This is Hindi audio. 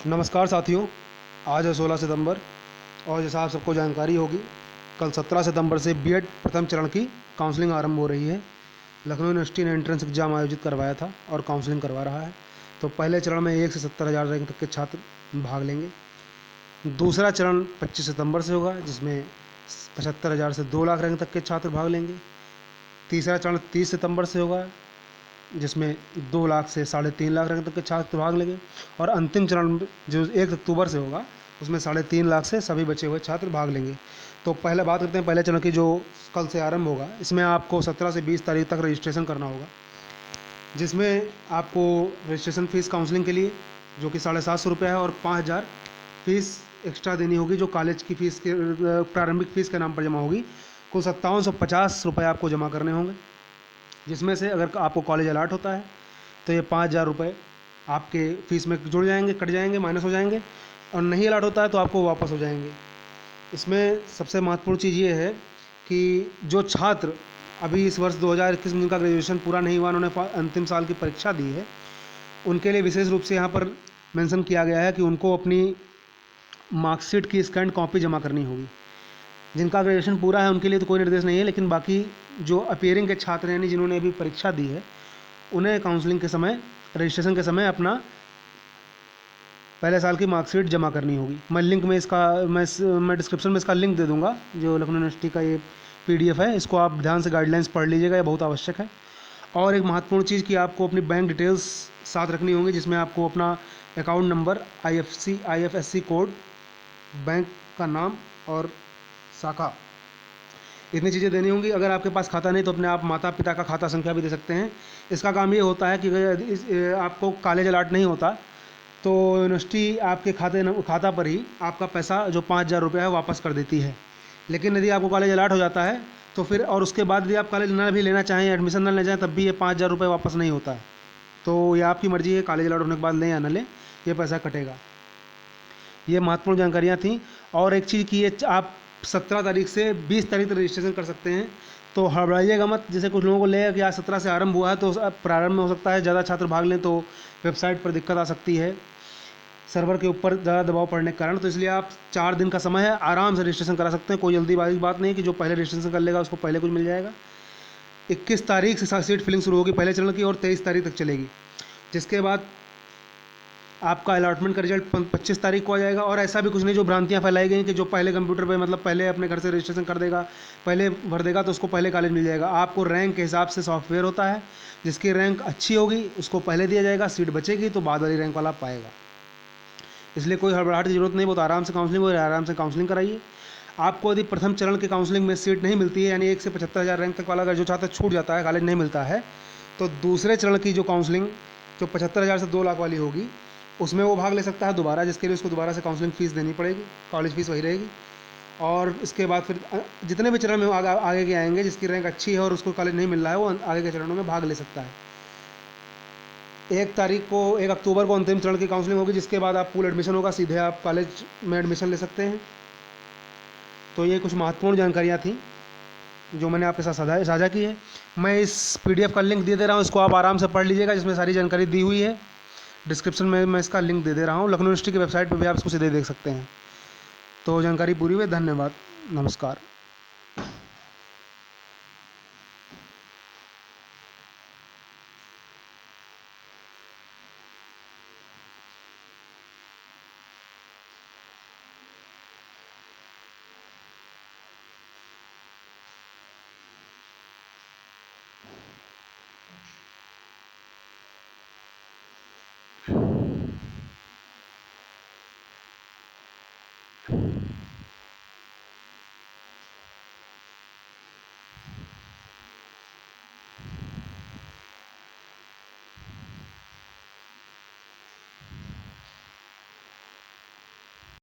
नमस्कार साथियों, आज है 16 सितंबर और जैसा आप सबको जानकारी होगी, कल 17 सितंबर से बीएड प्रथम चरण की काउंसलिंग आरंभ हो रही है। लखनऊ यूनिवर्सिटी ने एंट्रेंस एग्ज़ाम आयोजित करवाया था और काउंसलिंग करवा रहा है। तो पहले चरण में 1 से 70,000 रैंक तक के छात्र भाग लेंगे। दूसरा चरण 25 सितंबर से होगा, जिसमें 75,000 से 2 लाख रैंक तक के छात्र भाग लेंगे। तीसरा चरण 30 सितंबर से होगा, जिसमें 2 लाख से 3.5 लाख रैंक तक के छात्र भाग लेंगे। और अंतिम चरण जो 1 अक्टूबर से होगा, उसमें 3.5 लाख से सभी बचे हुए छात्र भाग लेंगे। तो पहले बात करते हैं पहले चरण की, जो कल से आरंभ होगा। इसमें आपको 17 से 20 तारीख तक रजिस्ट्रेशन करना होगा, जिसमें आपको रजिस्ट्रेशन फ़ीस काउंसलिंग के लिए जो कि 750 रुपये है, और 5,000 फीस एक्स्ट्रा देनी होगी, जो कॉलेज की फ़ीस के प्रारंभिक फ़ीस के नाम पर जमा होगी। कुल 5750 रुपये आपको जमा करने होंगे, जिसमें से अगर आपको कॉलेज अलाट होता है तो ये 5,000 रुपये आपके फ़ीस में जुड़ जाएंगे, कट जाएंगे, माइनस हो जाएंगे, और नहीं अलाट होता है तो आपको वापस हो जाएंगे। इसमें सबसे महत्वपूर्ण चीज़ ये है कि जो छात्र अभी इस वर्ष 2021 में जिनका ग्रेजुएशन पूरा नहीं हुआ, उन्होंने अंतिम साल की परीक्षा दी है, उनके लिए विशेष रूप से यहाँ पर मेंशन किया गया है कि उनको अपनी मार्कशीट की स्कैन कॉपी जमा करनी होगी। जिनका ग्रेजुएशन पूरा है उनके लिए तो कोई निर्देश नहीं है, लेकिन बाकी जो अपीयरिंग के छात्र हैं, यानी जिन्होंने अभी परीक्षा दी है, उन्हें काउंसलिंग के समय, रजिस्ट्रेशन के समय अपना पहले साल की मार्कशीट जमा करनी होगी। मैं लिंक में इसका मैं डिस्क्रिप्शन में इसका लिंक दे दूंगा, जो लखनऊ यूनिवर्सिटी का ये PDF है। इसको आप ध्यान से गाइडलाइंस पढ़ लीजिएगा, ये बहुत आवश्यक है। और एक महत्वपूर्ण चीज़ कि आपको अपनी बैंक डिटेल्स साथ रखनी होंगी, जिसमें आपको अपना account number, IFSC code, bank का नाम और शाखा, इतनी चीज़ें देनी होंगी। अगर आपके पास खाता नहीं तो अपने आप माता पिता का खाता संख्या भी दे सकते हैं। इसका काम ये होता है कि अगर आपको कॉलेज अलाट नहीं होता तो यूनिवर्सिटी आपके खाता पर ही आपका पैसा जो 5,000 रुपये है वापस कर देती है। लेकिन यदि आपको कॉलेज अलाट हो जाता है तो फिर, और उसके बाद यदि आप कॉलेज ना भी लेना चाहें, एडमिशन ना लेना चाहें, तब भी ये 5,000 रुपये वापस नहीं होता है। तो ये आपकी मर्ज़ी है, कॉलेज अलाट होने के बाद लें या ना लें, ये पैसा कटेगा। ये महत्वपूर्ण जानकारियाँ थी। और एक चीज़ कि ये आप 17 तारीख से 20 तारीख तक रजिस्ट्रेशन कर सकते हैं, तो घबराइएगा मत। जैसे कुछ लोगों को लगेगा कि आज 17 से आरंभ हुआ है तो प्रारंभ में हो सकता है ज़्यादा छात्र भाग लें, तो वेबसाइट पर दिक्कत आ सकती है, सर्वर के ऊपर ज़्यादा दबाव पड़ने के कारण। तो इसलिए आप 4 दिन का समय है, आराम से रजिस्ट्रेशन करा सकते हैं। कोई जल्दीबाजी की बात नहीं है कि जो पहले रजिस्ट्रेशन कर लेगा उसको पहले कुछ मिल जाएगा। 21 तारीख से सीट फिलिंग शुरू होगी पहले चरण की, और 23 तारीख तक चलेगी। जिसके बाद आपका अलॉटमेंट का रिजल्ट 25 तारीख को आ जाएगा। और ऐसा भी कुछ नहीं जो भ्रांतियां फैलाई गई कि जो पहले कंप्यूटर पे, मतलब पहले अपने घर से रजिस्ट्रेशन कर देगा, पहले भर देगा, तो उसको पहले कॉलेज मिल जाएगा। आपको रैंक के हिसाब से सॉफ्टवेयर होता है, जिसकी रैंक अच्छी होगी उसको पहले दिया जाएगा, सीट बचेगी तो बाद वाली रैंक वाला पाएगा। इसलिए कोई हड़बड़ाहट की जरूरत नहीं, बहुत आराम से काउंसलिंग हो रही है, आराम से काउंसलिंग कराइए। आपको यदि प्रथम चरण की काउंसलिंग में सीट नहीं मिलती है, यानी 1 से 75,000 रैंक तक वाला अगर जो छात्र छूट जाता है, कॉलेज नहीं मिलता है, तो दूसरे चरण की जो काउंसलिंग, जो 75,000 से 2 लाख वाली होगी, उसमें वो भाग ले सकता है दोबारा, जिसके लिए उसको दोबारा से काउंसलिंग फ़ीस देनी पड़ेगी। कॉलेज फ़ीस वही रहेगी। और इसके बाद फिर जितने भी चरण में आगे के आएंगे, जिसकी रैंक अच्छी है और उसको कॉलेज नहीं मिल रहा है, वो आगे के चरणों में भाग ले सकता है। 1 अक्टूबर को अंतिम चरण की काउंसलिंग होगी, जिसके बाद आप पूल एडमिशन होगा, सीधे आप कॉलेज में एडमिशन ले सकते हैं। तो ये कुछ महत्वपूर्ण जानकारियाँ थी जो मैंने आपके साथ साझा की है। मैं इस PDF का लिंक दे रहा हूँ, इसको आप आराम से पढ़ लीजिएगा, जिसमें सारी जानकारी दी हुई है। डिस्क्रिप्शन में मैं इसका लिंक दे रहा हूँ। लखनऊ यूनिवर्सिटी की वेबसाइट पर भी आप इसको सीधे देख सकते हैं। तो जानकारी पूरी हुई। धन्यवाद, नमस्कार।